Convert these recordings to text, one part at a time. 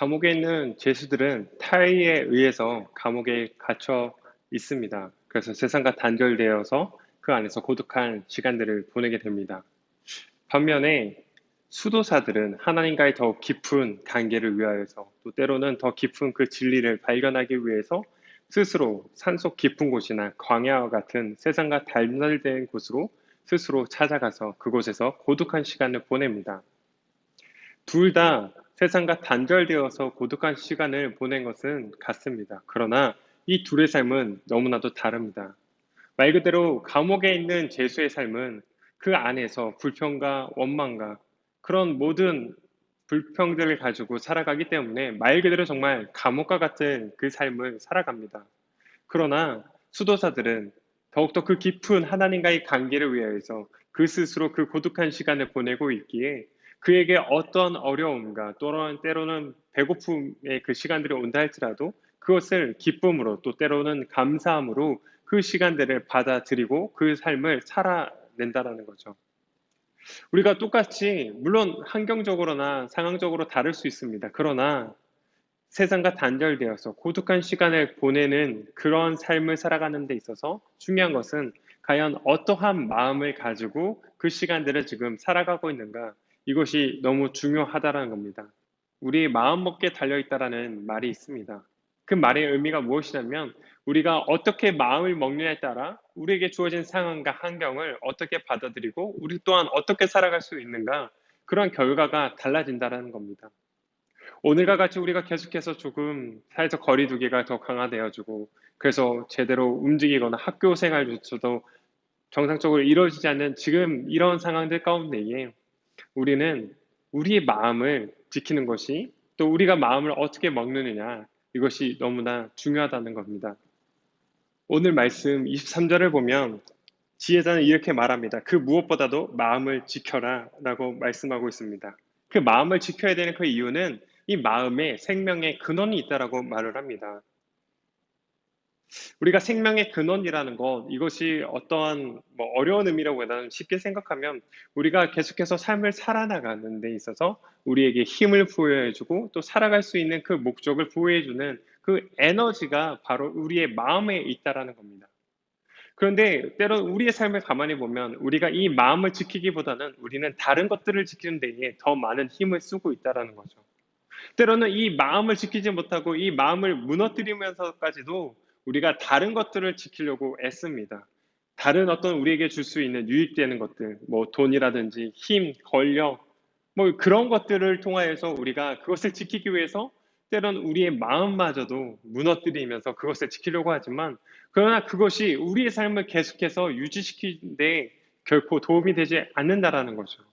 감옥에 있는 죄수들은 타의에 의해서 감옥에 갇혀 있습니다. 그래서 세상과 단절되어서 그 안에서 고독한 시간들을 보내게 됩니다. 반면에 수도사들은 하나님과의 더 깊은 관계를 위하여서 또 때로는 더 깊은 그 진리를 발견하기 위해서 스스로 산속 깊은 곳이나 광야와 같은 세상과 단절된 곳으로 스스로 찾아가서 그곳에서 고독한 시간을 보냅니다. 둘 다 세상과 단절되어서 고독한 시간을 보낸 것은 같습니다. 그러나 이 둘의 삶은 너무나도 다릅니다. 말 그대로 감옥에 있는 죄수의 삶은 그 안에서 불평과 원망과 그런 모든 불평들을 가지고 살아가기 때문에 말 그대로 정말 감옥과 같은 그 삶을 살아갑니다. 그러나 수도사들은 더욱더 그 깊은 하나님과의 관계를 위하여서 그 스스로 그 고독한 시간을 보내고 있기에 그에게 어떤 어려움과 또는 때로는 배고픔의 그 시간들이 온다 할지라도 그것을 기쁨으로 또 때로는 감사함으로 그 시간들을 받아들이고 그 삶을 살아낸다라는 거죠. 우리가 똑같이 물론 환경적으로나 상황적으로 다를 수 있습니다. 그러나 세상과 단절되어서 고독한 시간을 보내는 그런 삶을 살아가는 데 있어서 중요한 것은 과연 어떠한 마음을 가지고 그 시간들을 지금 살아가고 있는가, 이것이 너무 중요하다라는 겁니다. 우리 마음 먹기에 달려있다라는 말이 있습니다. 그 말의 의미가 무엇이냐면 우리가 어떻게 마음을 먹느냐에 따라 우리에게 주어진 상황과 환경을 어떻게 받아들이고 우리 또한 어떻게 살아갈 수 있는가, 그런 결과가 달라진다라는 겁니다. 오늘과 같이 우리가 계속해서 조금 사회적 거리두기가 더 강화되어지고 그래서 제대로 움직이거나 학교 생활조차도 정상적으로 이루어지지 않는 지금 이런 상황들 가운데에 우리는 우리의 마음을 지키는 것이 또 우리가 마음을 어떻게 먹느냐, 이것이 너무나 중요하다는 겁니다. 오늘 말씀 23절을 보면 지혜자는 이렇게 말합니다. 그 무엇보다도 마음을 지켜라 라고 말씀하고 있습니다. 그 마음을 지켜야 되는 그 이유는 이 마음에 생명의 근원이 있다라고 말을 합니다. 우리가 생명의 근원이라는 것, 이것이 어떠한 어려운 의미라고보다는 쉽게 생각하면 우리가 계속해서 삶을 살아나가는 데 있어서 우리에게 힘을 부여해주고 또 살아갈 수 있는 그 목적을 부여해주는 그 에너지가 바로 우리의 마음에 있다라는 겁니다. 그런데 때로 우리의 삶을 가만히 보면 우리가 이 마음을 지키기보다는 우리는 다른 것들을 지키는 데에 더 많은 힘을 쓰고 있다라는 거죠. 때로는 이 마음을 지키지 못하고 이 마음을 무너뜨리면서까지도 우리가 다른 것들을 지키려고 애씁니다. 다른 어떤 우리에게 줄 수 있는 유익되는 것들, 뭐 돈이라든지 힘, 권력, 뭐 그런 것들을 통하여서 우리가 그것을 지키기 위해서 때로는 우리의 마음마저도 무너뜨리면서 그것을 지키려고 하지만 그러나 그것이 우리의 삶을 계속해서 유지시키는데 결코 도움이 되지 않는다라는 거죠.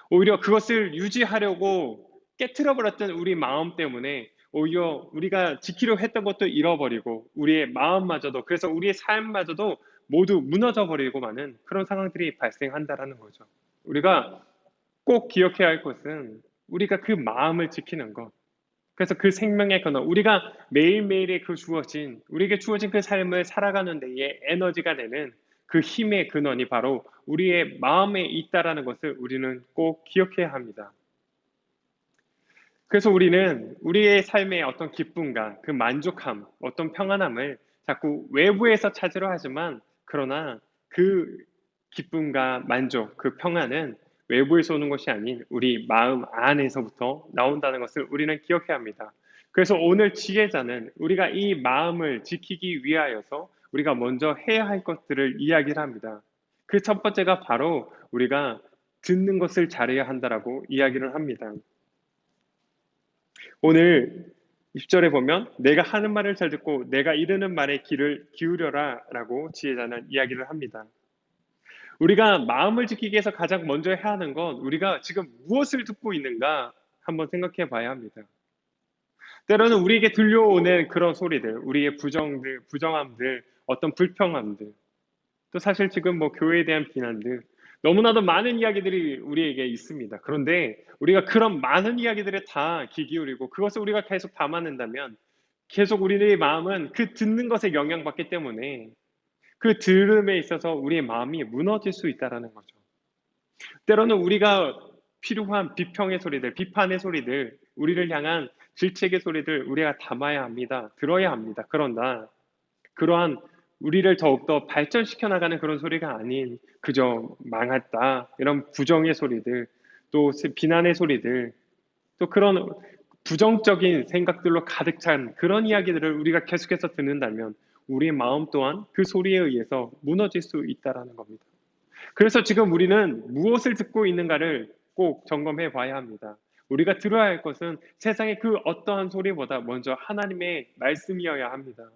오히려 그것을 유지하려고 깨트려버렸던 우리 마음 때문에 오히려 우리가 지키려 했던 것도 잃어버리고 우리의 마음마저도, 그래서 우리의 삶마저도 모두 무너져 버리고 마는 그런 상황들이 발생한다라는 거죠. 우리가 꼭 기억해야 할 것은 우리가 그 마음을 지키는 것. 그래서 그 생명의 근원, 우리가 매일매일의 우리에게 주어진 그 삶을 살아가는 데에 에너지가 되는 그 힘의 근원이 바로 우리의 마음에 있다라는 것을 우리는 꼭 기억해야 합니다. 그래서 우리는 우리의 삶의 어떤 기쁨과 그 만족함, 어떤 평안함을 자꾸 외부에서 찾으려 하지만 그러나 그 기쁨과 만족, 그 평안은 외부에서 오는 것이 아닌 우리 마음 안에서부터 나온다는 것을 우리는 기억해야 합니다. 그래서 오늘 지혜자는 우리가 이 마음을 지키기 위하여서 우리가 먼저 해야 할 것들을 이야기를 합니다. 그 첫 번째가 바로 우리가 듣는 것을 잘해야 한다라고 이야기를 합니다. 오늘 10절에 보면 내가 하는 말을 잘 듣고 내가 이르는 말에 귀를 기울여라 라고 지혜자는 이야기를 합니다. 우리가 마음을 지키기 위해서 가장 먼저 해야 하는 건 우리가 지금 무엇을 듣고 있는가 한번 생각해 봐야 합니다. 때로는 우리에게 들려오는 그런 소리들, 우리의 부정함들, 어떤 불평함들, 또 사실 지금 교회에 대한 비난들, 너무나도 많은 이야기들이 우리에게 있습니다. 그런데 우리가 그런 많은 이야기들에 다 귀 기울이고 그것을 우리가 계속 담아낸다면 계속 우리의 마음은 그 듣는 것에 영향받기 때문에 그 들음에 있어서 우리의 마음이 무너질 수 있다는 거죠. 때로는 우리가 필요한 비평의 소리들, 비판의 소리들, 우리를 향한 질책의 소리들 우리가 담아야 합니다. 들어야 합니다. 그러나 그러한 우리를 더욱더 발전시켜 나가는 그런 소리가 아닌 그저 망했다 이런 부정의 소리들 또 비난의 소리들 또 그런 부정적인 생각들로 가득 찬 그런 이야기들을 우리가 계속해서 듣는다면 우리의 마음 또한 그 소리에 의해서 무너질 수 있다라는 겁니다. 그래서 지금 우리는 무엇을 듣고 있는가를 꼭 점검해 봐야 합니다. 우리가 들어야 할 것은 세상의 그 어떠한 소리보다 먼저 하나님의 말씀이어야 합니다.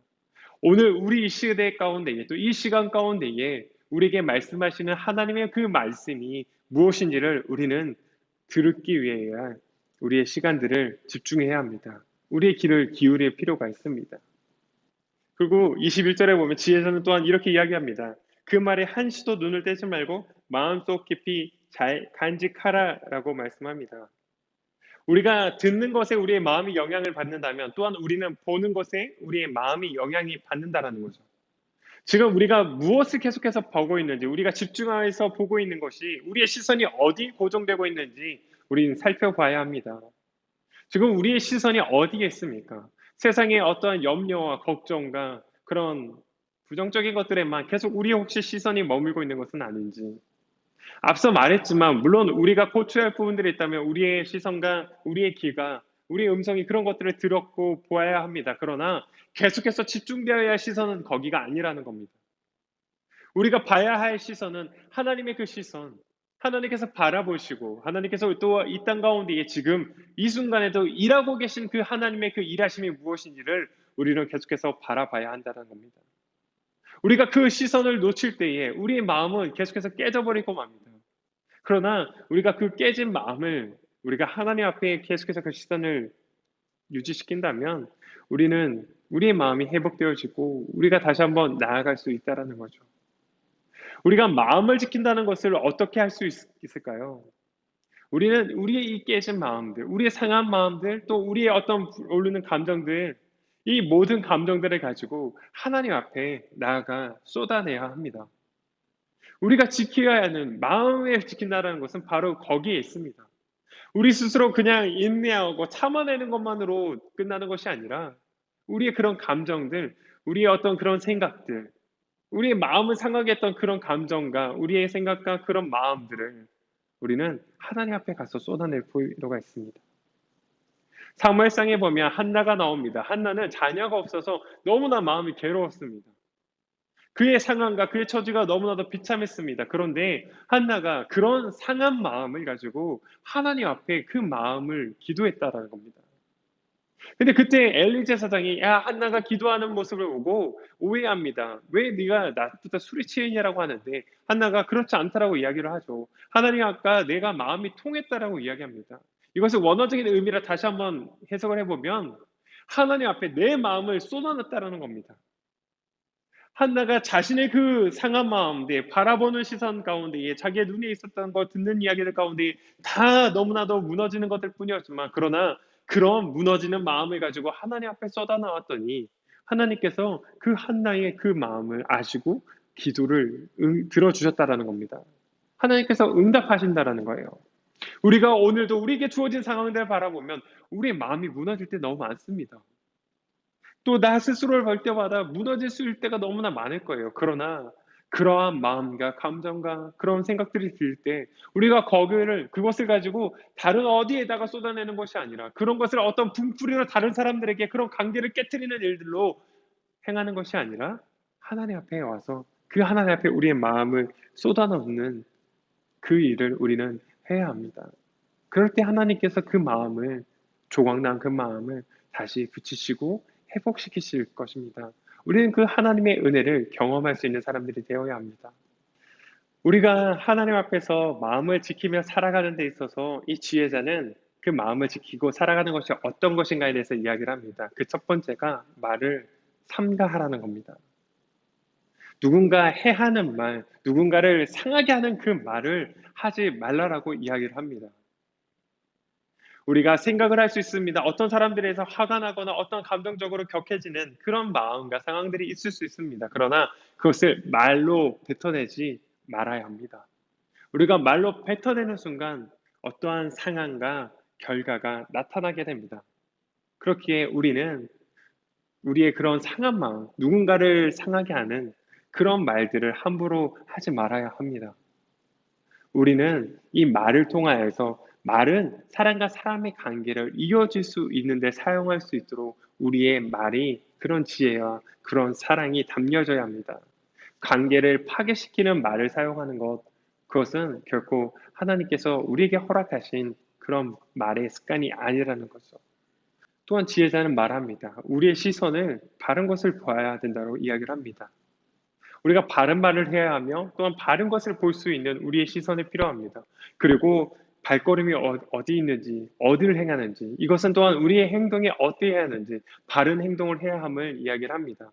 오늘 우리 이 시대 가운데에 또 이 시간 가운데에 우리에게 말씀하시는 하나님의 그 말씀이 무엇인지를 우리는 들기 위해 우리의 시간들을 집중해야 합니다. 우리의 귀를 기울일 필요가 있습니다. 그리고 21절에 보면 지혜자는 또한 이렇게 이야기합니다. 그 말에 한시도 눈을 떼지 말고 마음속 깊이 잘 간직하라라고 말씀합니다. 우리가 듣는 것에 우리의 마음이 영향을 받는다면 또한 우리는 보는 것에 우리의 마음이 영향이 받는다라는 거죠. 지금 우리가 무엇을 계속해서 보고 있는지, 우리가 집중해서 보고 있는 것이 우리의 시선이 어디 고정되고 있는지 우리는 살펴봐야 합니다. 지금 우리의 시선이 어디에 있습니까? 세상의 어떠한 염려와 걱정과 그런 부정적인 것들에만 계속 우리 혹시 시선이 머물고 있는 것은 아닌지. 앞서 말했지만 물론 우리가 고쳐야 할 부분들이 있다면 우리의 시선과 우리의 귀가 우리의 음성이 그런 것들을 들었고 보아야 합니다. 그러나 계속해서 집중되어야 할 시선은 거기가 아니라는 겁니다. 우리가 봐야 할 시선은 하나님의 그 시선, 하나님께서 바라보시고 하나님께서 또 이 땅 가운데에 지금 이 순간에도 일하고 계신 그 하나님의 그 일하심이 무엇인지를 우리는 계속해서 바라봐야 한다는 겁니다. 우리가 그 시선을 놓칠 때에 우리의 마음은 계속해서 깨져버리고 맙니다. 그러나 우리가 그 깨진 마음을 우리가 하나님 앞에 계속해서 그 시선을 유지시킨다면 우리는 우리의 마음이 회복되어지고 우리가 다시 한번 나아갈 수 있다는 거죠. 우리가 마음을 지킨다는 것을 어떻게 할 수 있을까요? 우리는 우리의 이 깨진 마음들, 우리의 상한 마음들, 또 우리의 어떤 오르는 감정들, 이 모든 감정들을 가지고 하나님 앞에 나아가 쏟아내야 합니다. 우리가 지켜야 하는 마음을 지킨다는 것은 바로 거기에 있습니다. 우리 스스로 그냥 인내하고 참아내는 것만으로 끝나는 것이 아니라 우리의 그런 감정들, 우리의 어떤 그런 생각들, 우리의 마음을 상하게 했던 그런 감정과 우리의 생각과 그런 마음들을 우리는 하나님 앞에 가서 쏟아낼 필요가 있습니다. 사무엘상에 보면 한나가 나옵니다. 한나는 자녀가 없어서 너무나 마음이 괴로웠습니다. 그의 상황과 그의 처지가 너무나도 비참했습니다. 그런데 한나가 그런 상한 마음을 가지고 하나님 앞에 그 마음을 기도했다라는 겁니다. 근데 그때 엘리 제사장이 야 한나가 기도하는 모습을 보고 오해합니다. 왜 네가 나보다 술이 취했냐라고 하는데 한나가 그렇지 않다라고 이야기를 하죠. 하나님 아까 내가 마음이 통했다라고 이야기합니다. 이것을 원어적인 의미를 다시 한번 해석을 해보면 하나님 앞에 내 마음을 쏟아놨다라는 겁니다. 한나가 자신의 그 상한 마음에 바라보는 시선 가운데에 자기의 눈에 있었던 것 듣는 이야기들 가운데 다 너무나도 무너지는 것들 뿐이었지만 그러나 그런 무너지는 마음을 가지고 하나님 앞에 쏟아 나왔더니 하나님께서 그 한나의 그 마음을 아시고 기도를 들어주셨다라는 겁니다. 하나님께서 응답하신다라는 거예요. 우리가 오늘도 우리에게 주어진 상황들을 바라보면 우리의 마음이 무너질 때 너무 많습니다. 또 나 스스로를 볼 때마다 무너질 수 있을 때가 너무나 많을 거예요. 그러나 그러한 마음과 감정과 그런 생각들이 들 때 우리가 그것을 가지고 다른 어디에다가 쏟아내는 것이 아니라 그런 것을 어떤 분풀이로 다른 사람들에게 그런 관계를 깨뜨리는 일들로 행하는 것이 아니라 하나님 앞에 와서 그 하나님 앞에 우리의 마음을 쏟아넣는 그 일을 우리는 해야 합니다. 그럴 때 하나님께서 그 마음을 조각난 그 마음을 다시 붙이시고 회복시키실 것입니다. 우리는 그 하나님의 은혜를 경험할 수 있는 사람들이 되어야 합니다. 우리가 하나님 앞에서 마음을 지키며 살아가는 데 있어서 이 지혜자는 그 마음을 지키고 살아가는 것이 어떤 것인가에 대해서 이야기를 합니다. 그 첫 번째가 말을 삼가하라는 겁니다. 누군가 해하는 말, 누군가를 상하게 하는 그 말을 하지 말라라고 이야기를 합니다. 우리가 생각을 할 수 있습니다. 어떤 사람들에서 화가 나거나 어떤 감정적으로 격해지는 그런 마음과 상황들이 있을 수 있습니다. 그러나 그것을 말로 뱉어내지 말아야 합니다. 우리가 말로 뱉어내는 순간 어떠한 상황과 결과가 나타나게 됩니다. 그렇기에 우리는 우리의 그런 상한 마음, 누군가를 상하게 하는 그런 말들을 함부로 하지 말아야 합니다. 우리는 이 말을 통하여서 말은 사람과 사람의 관계를 이어질 수 있는데 사용할 수 있도록 우리의 말이 그런 지혜와 그런 사랑이 담겨져야 합니다. 관계를 파괴시키는 말을 사용하는 것, 그것은 결코 하나님께서 우리에게 허락하신 그런 말의 습관이 아니라는 거죠. 또한 지혜자는 말합니다. 우리의 시선을 바른 것을 봐야 된다고 이야기를 합니다. 우리가 바른 말을 해야 하며 또한 바른 것을 볼 수 있는 우리의 시선이 필요합니다. 그리고 발걸음이 어디 있는지, 어디를 행하는지, 이것은 또한 우리의 행동이 어떻게 해야 하는지, 바른 행동을 해야 함을 이야기를 합니다.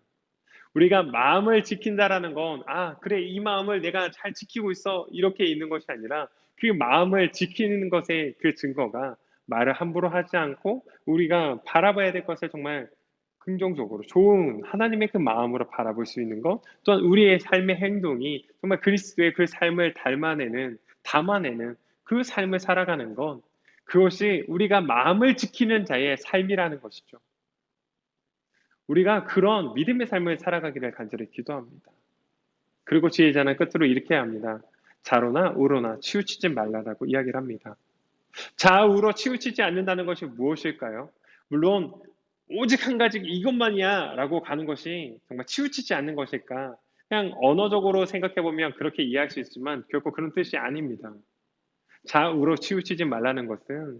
우리가 마음을 지킨다라는 건, 그래, 이 마음을 내가 잘 지키고 있어. 이렇게 있는 것이 아니라 그 마음을 지키는 것의 그 증거가 말을 함부로 하지 않고 우리가 바라봐야 될 것을 정말 긍정적으로 좋은 하나님의 그 마음으로 바라볼 수 있는 것, 또한 우리의 삶의 행동이 정말 그리스도의 그 삶을 담아내는 그 삶을 살아가는 것, 그것이 우리가 마음을 지키는 자의 삶이라는 것이죠. 우리가 그런 믿음의 삶을 살아가기를 간절히 기도합니다. 그리고 지혜자는 끝으로 이렇게 합니다. 좌로나 우로나 치우치지 말라라고 이야기를 합니다. 좌우로 치우치지 않는다는 것이 무엇일까요? 물론 오직 한 가지 이것만이야 라고 가는 것이 정말 치우치지 않는 것일까? 그냥 언어적으로 생각해 보면 그렇게 이해할 수 있지만 결코 그런 뜻이 아닙니다. 좌우로 치우치지 말라는 것은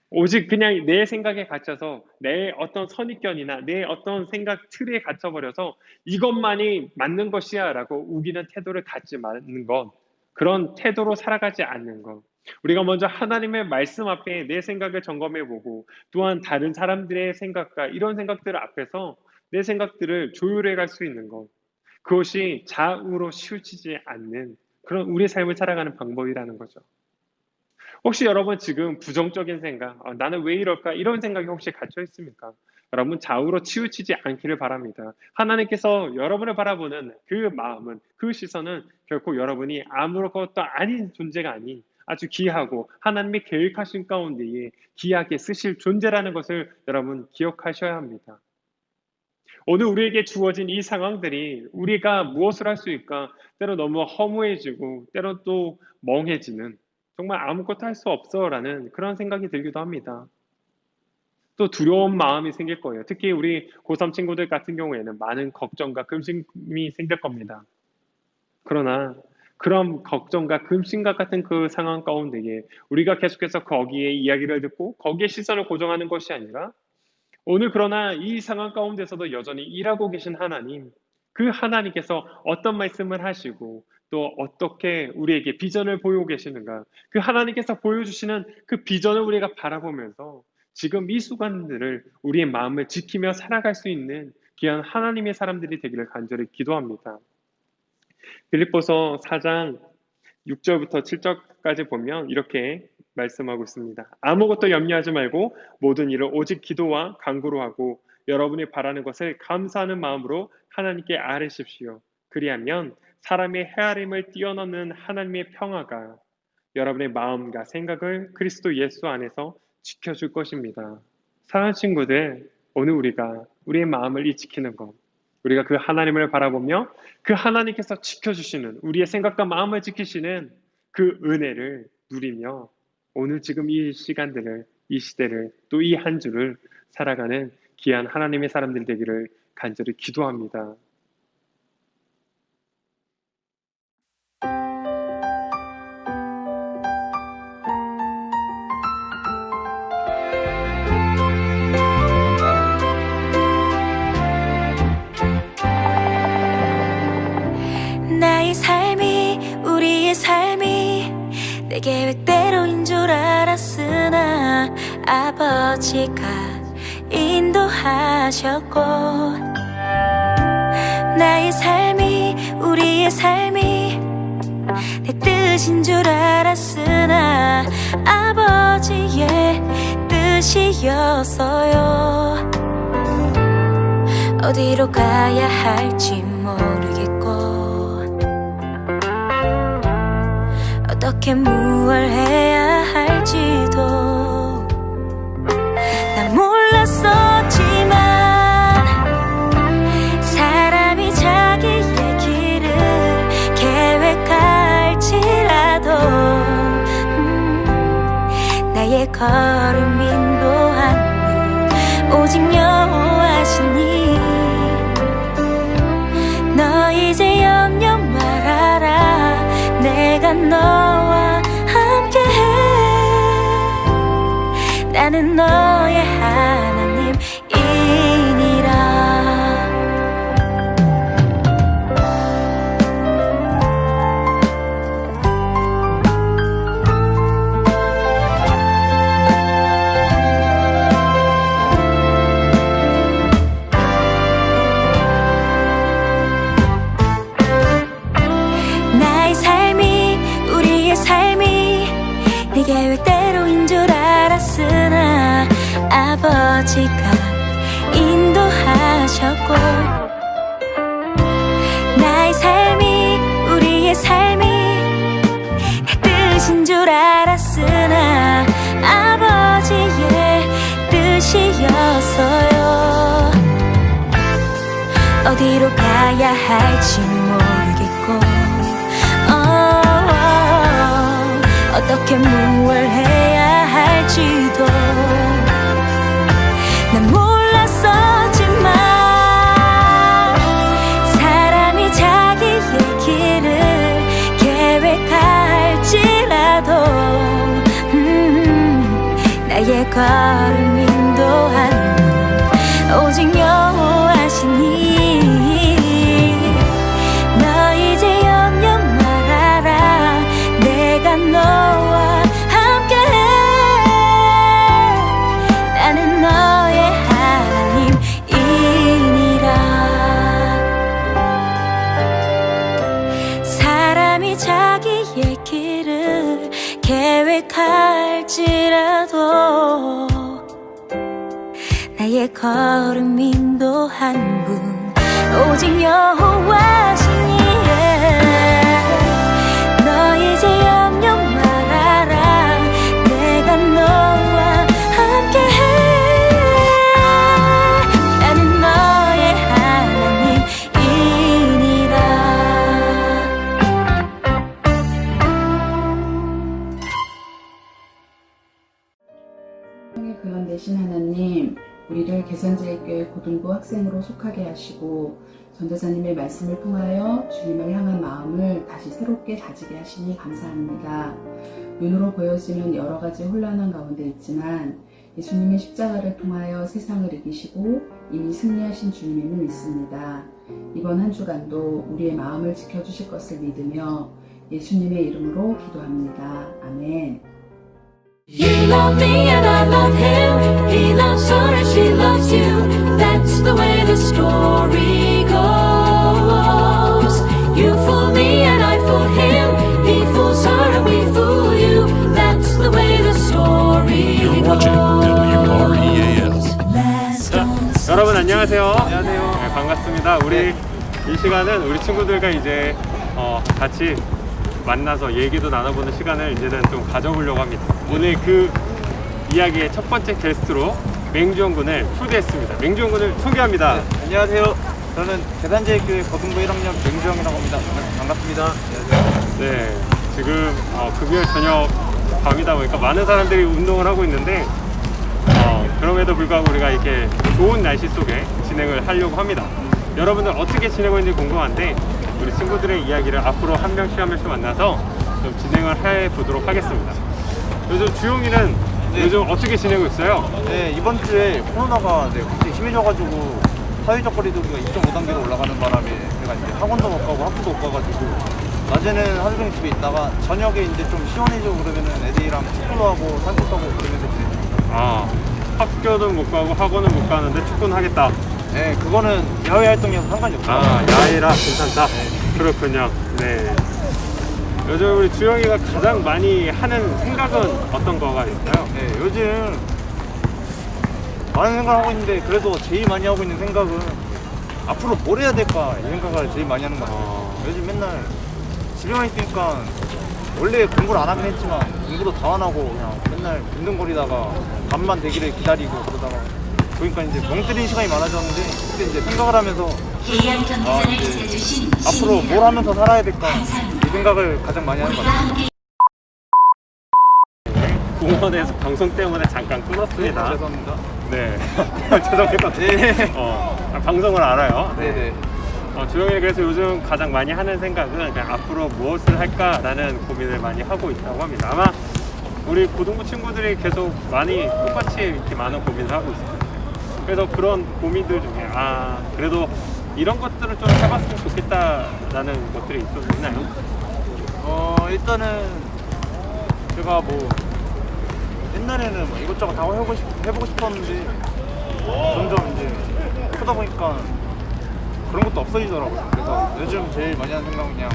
오직 그냥 내 생각에 갇혀서 내 어떤 선입견이나 내 어떤 생각 틀에 갇혀버려서 이것만이 맞는 것이야 라고 우기는 태도를 갖지 않는 것, 그런 태도로 살아가지 않는 것, 우리가 먼저 하나님의 말씀 앞에 내 생각을 점검해보고 또한 다른 사람들의 생각과 이런 생각들 앞에서 내 생각들을 조율해 갈 수 있는 것, 그것이 좌우로 치우치지 않는 그런 우리의 삶을 살아가는 방법이라는 거죠. 혹시 여러분 지금 부정적인 생각, 나는 왜 이럴까? 이런 생각이 혹시 갇혀 있습니까? 여러분 좌우로 치우치지 않기를 바랍니다. 하나님께서 여러분을 바라보는 그 마음은, 그 시선은 결코 여러분이 아무것도 아닌 존재가 아닌 아주 귀하고 하나님의 계획하신 가운데에 귀하게 쓰실 존재라는 것을 여러분 기억하셔야 합니다. 오늘 우리에게 주어진 이 상황들이 우리가 무엇을 할 수 있을까? 때로 너무 허무해지고 때로 또 멍해지는, 정말 아무것도 할 수 없어라는 그런 생각이 들기도 합니다. 또 두려운 마음이 생길 거예요. 특히 우리 고3 친구들 같은 경우에는 많은 걱정과 근심이 생길 겁니다. 그러나 그런 걱정과 근심과 같은 그 상황 가운데에 우리가 계속해서 거기에 이야기를 듣고 거기에 시선을 고정하는 것이 아니라 오늘 그러나 이 상황 가운데서도 여전히 일하고 계신 하나님, 그 하나님께서 어떤 말씀을 하시고 또 어떻게 우리에게 비전을 보이고 계시는가, 그 하나님께서 보여주시는 그 비전을 우리가 바라보면서 지금 이 순간들을 우리의 마음을 지키며 살아갈 수 있는 귀한 하나님의 사람들이 되기를 간절히 기도합니다. 빌립보서 4장 6절부터 7절까지 보면 이렇게 말씀하고 있습니다. 아무것도 염려하지 말고 모든 일을 오직 기도와 간구로 하고 여러분이 바라는 것을 감사하는 마음으로 하나님께 아뢰십시오. 그리하면 사람의 헤아림을 뛰어넘는 하나님의 평화가 여러분의 마음과 생각을 그리스도 예수 안에서 지켜줄 것입니다. 사랑하는 친구들, 오늘 우리가 우리의 마음을 지키는 것, 우리가 그 하나님을 바라보며 그 하나님께서 지켜주시는 우리의 생각과 마음을 지키시는 그 은혜를 누리며 오늘 지금 이 시간들을, 이 시대를, 또 이 한 주를 살아가는 귀한 하나님의 사람들 되기를 간절히 기도합니다. 나의 삶이, 우리의 삶이 내 계획대로인 줄 알았으나 아버지가 인도하셨고, 나의 삶이, 우리의 삶이 내 뜻인 줄 알았으나 아버지의 뜻이었어요. 어디로 가야 할지 모르겠고 어떻게 무얼 해야 할지도 난 몰랐어. 걸음 인도하는 오직 여호와시니 너 이제 염려 말아라 내가 너와 함께해 나는 너의 하나님이니라 나의 삶이 우리의 삶이 네 계획대로인 줄 알았으나 아버지가 인도하셨고 나의 삶이 우리의 삶이 내 뜻인 줄 알았으나 아버지의 뜻이었어요 어디로 가야 할지 모르겠고 어떻게 무엇을 해야 할지도 난 몰랐었지만 사람이 자기의 길을 계획할지라도 나의 걸음 인도하는 오직 여호와시니 너 이제 염려 말아라 내가 너와 함께해 나는 너의 하나님이니라 사람이 자기의 길을 계획할지라도 나의 걸음 인도한 분 오직 여호와시니 너 이제 염려 말아라 내가 너와 함께해 나는 너의 하나님이니라 성령의 근원 되신 하나님, 우리를 개선제일교회 고등부 학생으로 속하게 하시고 전도사님의 말씀을 통하여 주님을 향한 마음을 다시 새롭게 다지게 하시니 감사합니다. 눈으로 보여지는 여러 가지 혼란한 가운데 있지만 예수님의 십자가를 통하여 세상을 이기시고 이미 승리하신 주님임을 믿습니다. 이번 한 주간도 우리의 마음을 지켜주실 것을 믿으며 예수님의 이름으로 기도합니다. 아멘. You love me and I love him. He loves her and she loves you. That's the way the story goes. You fool me and I fool him. He fools her and we fool you. That's the way the story goes. You're watching WREAS. 자, 여러분 안녕하세요. 안녕하세요. 네, 반갑습니다. 우리 이 시간은 우리 친구들과 이제 같이 만나서 얘기도 나눠보는 시간을 이제는 좀 가져보려고 합니다. 오늘 그 이야기의 첫 번째 게스트로 맹주영 군을 초대했습니다. 맹주영 군을 소개합니다. 네, 안녕하세요. 저는 계산제일교회 고등부 1학년 맹주영이라고 합니다. 반갑습니다. 안녕하세요. 네, 지금 금요일 저녁 밤이다 보니까 많은 사람들이 운동을 하고 있는데 그럼에도 불구하고 우리가 이렇게 좋은 날씨 속에 진행을 하려고 합니다. 여러분들 어떻게 지내고 있는지 궁금한데 우리 친구들의 이야기를 앞으로 한 명씩 만나서 좀 진행을 해보도록 하겠습니다. 요즘 주용이는 요즘 어떻게 지내고 있어요? 네, 이번 주에 코로나가 갑자기 심해져가지고 사회적 거리두기가 2.5단계로 올라가는 바람에 제가 이제 학원도 못 가고 학교도 못 가가지고 낮에는 하루 종일 집에 있다가 저녁에 이제 좀 시원해지고 그러면은 애들이랑 축구도 하고 산책도 하고 그러면서 지내요. 학교도 못 가고 학원은 못 가는데 축구는 하겠다. 네, 그거는 야외 활동이어서 상관이 없어요. 야외라 괜찮다. 네. 그렇군요. 네. 요즘 우리 주영이가 가장 많이 하는 생각은 어떤 거가 있나요? 네, 요즘 많은 생각을 하고 있는데 그래도 제일 많이 하고 있는 생각은 앞으로 뭘 해야 될까 이 생각을 제일 많이 하는 것 같아요. 요즘 맨날 집에만 있으니까 원래 공부를 안 하긴 했지만 공부도 다 안 하고 그냥 맨날 빈둥거리다가 밤만 되기를 기다리고 그러다가 그러니까 이제 멍 때리는 시간이 많아졌는데 그때 이제 생각을 하면서 이제 앞으로 뭘 하면서 살아야 될까 이 생각을 가장 많이 하는 것 같아요. 공원에서 방송 때문에 잠깐 끊었습니다. 죄송합니다. 네. 죄송합니다. 네. 방송을 알아요. 네네. 주영이 그래서 요즘 가장 많이 하는 생각은 그냥 앞으로 무엇을 할까라는 고민을 많이 하고 있다고 합니다. 아마 우리 고등부 친구들이 계속 많이 똑같이 이렇게 많은 고민을 하고 있어요. 그래서 그런 고민들 중에 그래도 이런 것들을 좀 해봤으면 좋겠다라는 것들이 있나요? 일단은 제가 뭐 옛날에는 뭐 이것저것 다 해보고 싶었는데 점점 이제 크다 보니까 그런 것도 없어지더라고요. 그래서 요즘 제일 많이 하는 생각은 그냥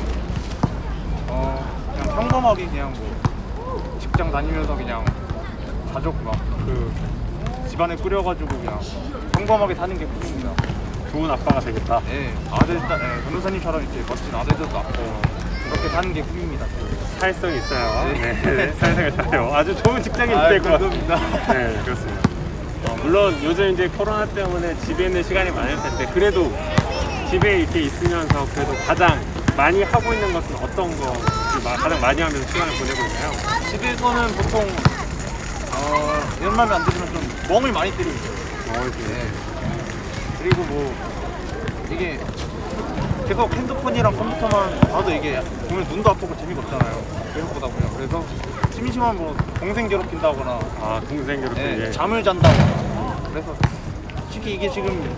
평범하게 그냥 뭐 직장 다니면서 그냥 가족 막 그 집안에 꾸려가지고 그냥 평범하게 사는 게 꿈입니다. 좋은 아빠가 되겠다. 예, 변호사님처럼 이렇게 멋진 아들도 낳고 그렇게 사는 게 꿈입니다. 사회성이 있어요. 네. 네, 사회성이 잘해요. 아주 좋은 직장인이 될 것 같습니다. 감사합니다. 네, 그렇습니다. 물론 요즘 이제 코로나 때문에 집에 있는 시간이 많을 텐데 그래도 집에 이렇게 있으면서 그래도 가장 많이 하고 있는 것은 어떤 거 가장 많이 하면서 시간을 보내고 있나요? 집에서는 보통 연말이 안 되지만 좀 멍을 많이 때리고 있어요. 네. 그리고 뭐 이게 계속 핸드폰이랑 컴퓨터만 봐도 이게 보면 눈도 아프고 재미가 없잖아요. 계속 보다 보면. 그래서 심심하면 뭐 동생 괴롭힌다거나 동생 괴롭히기. 네, 잠을 잔다거나. 그래서 솔직히 이게 지금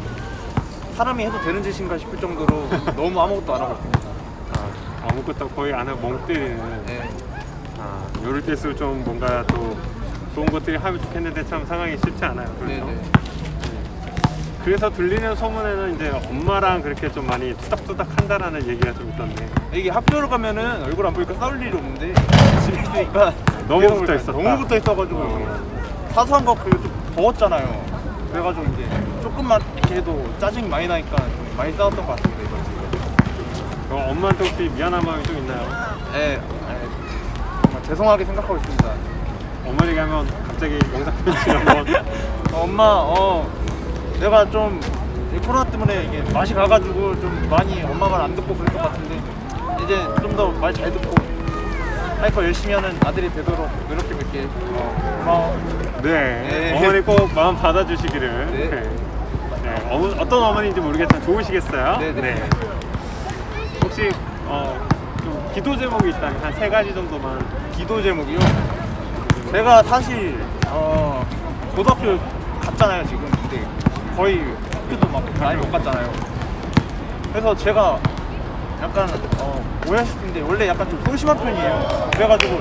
사람이 해도 되는 짓인가 싶을 정도로 너무 아무것도 안 하고 있습니다. 아무것도 거의 안 하고 멍 때리는. 네. 요럴 때일수록 좀 뭔가 또 좋은 것들이 하면 좋겠는데 참 상황이 쉽지 않아요. 그렇죠? 네네. 그래서 들리는 소문에는 이제 엄마랑 그렇게 좀 많이 투닥투닥 한다라는 얘기가 좀 있던데. 이게 학교를 가면은 얼굴 안 보니까 싸울 일이 없는데 집에 있으니까 너무 계속 붙어 있었다. 너무 붙어 있어가지고 사소한 거 그리고 좀 더웠잖아요. 그래가지고 이제 조금만 이렇게 해도 짜증이 많이 나니까 좀 많이 싸웠던 것 같습니다 이번 주에. 엄마한테 혹시 미안한 마음이 좀 있나요? 네, 정말 죄송하게 생각하고 있습니다. 어머니가 하면 갑자기 영상 편지 한번. 엄마, 내가 좀 이 코로나 때문에 이게 맛이 가가지고 좀 많이 엄마 말 안 듣고 그럴 것 같은데 이제 좀 더 말 잘 듣고 할 거 열심히 하는 아들이 되도록 노력해볼게. 고마워. 네. 네. 어머니 꼭 마음 받아주시기를. 네. 네. 어떤 어머니인지 모르겠지만 좋으시겠어요? 네. 혹시 좀 기도 제목이 있다면 한 3가지 정도만. 기도 제목이요? 제가 사실 고등학교 갔잖아요 지금. 근데 거의 학교도 막 많이 못 갔잖아요. 그래서 제가 약간 오해하실 텐데 원래 약간 좀 소심한 편이에요. 그래가지고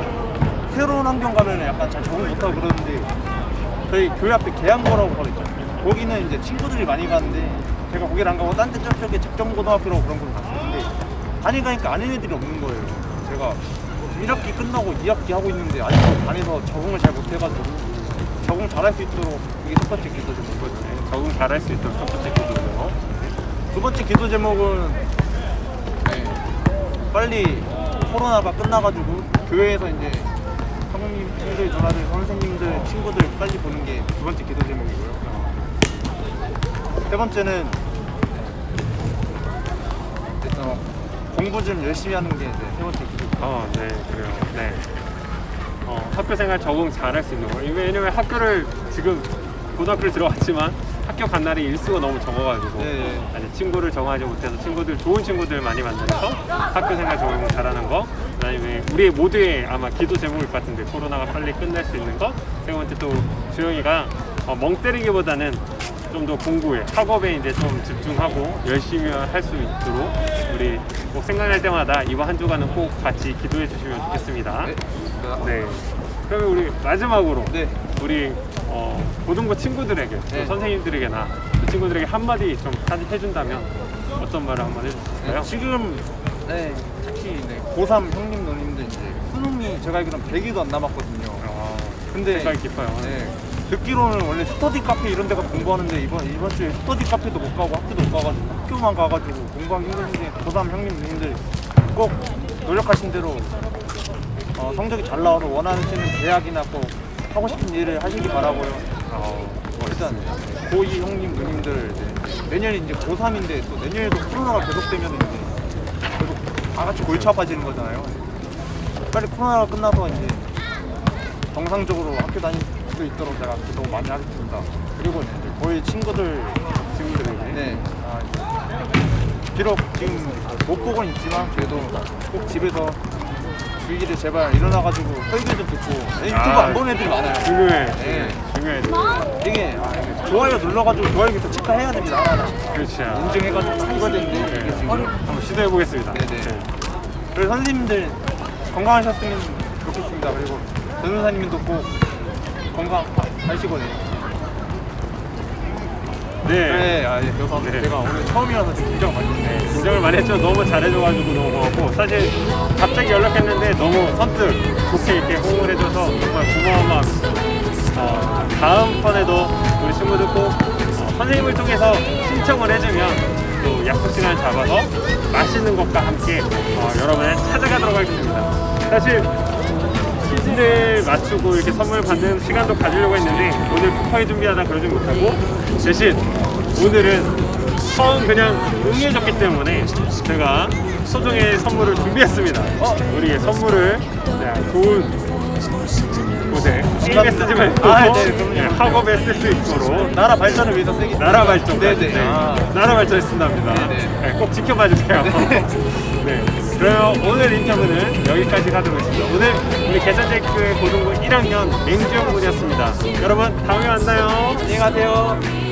새로운 환경 가면 약간 잘 적응 못하고 그러는데 저희 교회 앞에 계양고라고 바로 있잖아요. 거기는 이제 친구들이 많이 가는데 제가 거기를 안 가고 딴 데 저쪽에 작정고등학교라고 그런 곳을 갔었는데 다니니까 아는 애들이 없는 거예요. 제가 1학기 끝나고 2학기 하고 있는데 아직도 반에서 적응을 잘 못해가지고 적응 잘할 수 있도록 이게 첫 번째 기도 제목이거든요. 적응 잘할 수 있도록 첫 번째 기도 제목. 두 번째 기도 제목은 빨리 코로나가 끝나가지고 교회에서 이제 사모님들, 전화들, 선생님들, 친구들 빨리 보는 게 두 번째 기도 제목이고요. 세 번째는 공부 좀 열심히 하는 게 세 번째 기도. 네, 그래요. 네. 학교 생활 적응 잘할 수 있는 거. 왜냐면 학교를 지금 고등학교를 들어갔지만 학교 간 날이 일수가 너무 적어가지고 네. 아직 친구를 정하지 못해서 좋은 친구들 많이 만나서 학교 생활 적응 잘하는 거. 그다음에 우리 모두의 아마 기도 제목일 것 같은데 코로나가 빨리 끝날 수 있는 거. 세 번째 또 주영이가 멍 때리기보다는 좀 더 공부에 학업에 이제 좀 집중하고 열심히 할 수 있도록 우리 꼭 생각날 때마다 이번 한 주간은 꼭 같이 기도해 주시면 좋겠습니다. 네. 그러면 우리 마지막으로 네. 우리 고등부 친구들에게 또 네. 선생님들에게나 그 친구들에게 한마디 좀 해준다면 어떤 말을 한번 해주실까요? 지금 특히 고3 형님 누님들 이제 수능이 제가 알기로는 100일도 안 남았거든요. 근데 생각이 깊어요. 듣기로는 원래 스터디 카페 이런 데가 공부하는데 이번 주에 스터디 카페도 못 가고 학교도 못 가가지고 학교만 가가지고 공부하기 힘든데 고3 형님 누님들 꼭 노력하신 대로 성적이 잘 나와서 원하시는 대학이나 꼭 하고 싶은 일을 하시기 바라고요. 일단 고2 형님 누님들 내년이 이제 고3인데 또 내년에도 코로나가 계속되면 이제 계속 다 같이 골치 아파지는 거잖아요. 빨리 코로나가 끝나서 이제 정상적으로 학교 다닐 수 있도록 제가 기도 많이 하겠습니다. 그리고 이제 저희 친구들에게 네. 비록 지금 못 보고는 있지만 그래도 꼭 집에서 주일에 제발 일어나가지고 설교 좀 듣고 유튜브 안 보는 애들이 많아요. 중요해. 네. 중요해. 이게 좋아요 눌러가지고 좋아요부터 체크해야 됩니다. 하나하나. 그렇죠. 인증해가지고 찍어야 되는데 이게 지금 한번 시도해 보겠습니다. 네네. 그래서 선생님들 건강하셨으면 좋겠습니다. 그리고 변호사님도 꼭 건강하시고 네. 네. 그래서 네. 제가 오늘 처음이라서 좀 긴장 많이 했는데 긴장을 많이 했죠. 너무 잘해줘가지고 너무 고맙고 사실 갑자기 연락했는데 너무 선뜻 좋게 이렇게 호응을 해줘서 정말 고마운 마음. 다음 번에도 우리 친구들 꼭 선생님을 통해서 신청을 해주면 또 약속 시간을 잡아서 맛있는 것과 함께 여러분을 찾아가도록 하겠습니다. 사실 퀴즈를 맞추고 이렇게 선물 받는 시간도 가지려고 했는데 오늘 급하게 준비하다 그러지 못하고 대신 오늘은 처음 그냥 응해줬기 때문에 제가 소정의 선물을 준비했습니다. 우리의 선물을 좋은 곳에 게임에 쓰지 말고 학업에 쓸 수 있도록 나라 발전을 위해서 쓰기 나라 발전 네네. 나라 발전에 쓴답니다. 네네. 꼭 지켜봐 주세요. 네. 그럼 오늘 인터뷰는 여기까지 하도록 하겠습니다. 오늘 우리 계산제학교의 고등부 1학년 맹주영 군이었습니다. 여러분 다음에 만나요. 안녕히 가세요.